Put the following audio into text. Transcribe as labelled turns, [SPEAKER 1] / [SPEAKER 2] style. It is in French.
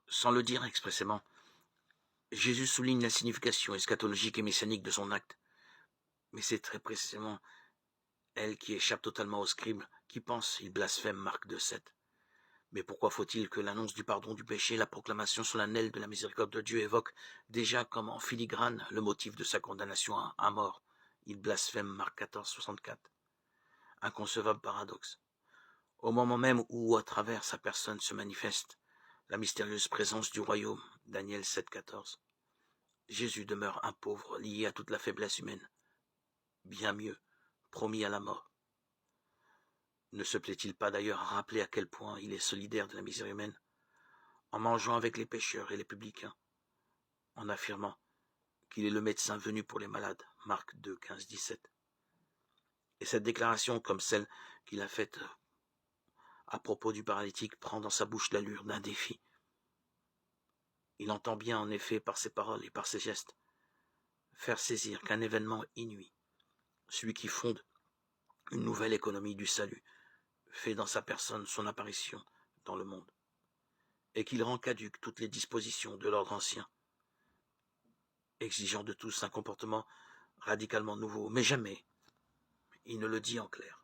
[SPEAKER 1] Sans le dire expressément, Jésus souligne la signification eschatologique et messianique de son acte, mais c'est très précisément elle qui échappe totalement aux scribes, qui pensent, ils blasphèment Marc 2,7. Mais pourquoi faut-il que l'annonce du pardon du péché, la proclamation solennelle de la miséricorde de Dieu évoque déjà comme en filigrane le motif de sa condamnation à mort? Il blasphème Marc 14,64. Inconcevable paradoxe. Au moment même où, à travers sa personne, se manifeste la mystérieuse présence du royaume, Daniel 7,14. Jésus demeure un pauvre, lié à toute la faiblesse humaine. Bien mieux, promis à la mort. Ne se plaît-il pas d'ailleurs à rappeler à quel point il est solidaire de la misère humaine, en mangeant avec les pécheurs et les publicains, en affirmant qu'il est le médecin venu pour les malades, Marc 2, 15, 17. Et cette déclaration, comme celle qu'il a faite à propos du paralytique, prend dans sa bouche l'allure d'un défi. Il entend bien, en effet, par ses paroles et par ses gestes, faire saisir qu'un événement inouï, celui qui fonde une nouvelle économie du salut, fait dans sa personne son apparition dans le monde, et qu'il rend caduques toutes les dispositions de l'ordre ancien, exigeant de tous un comportement radicalement nouveau, mais jamais il ne le dit en clair.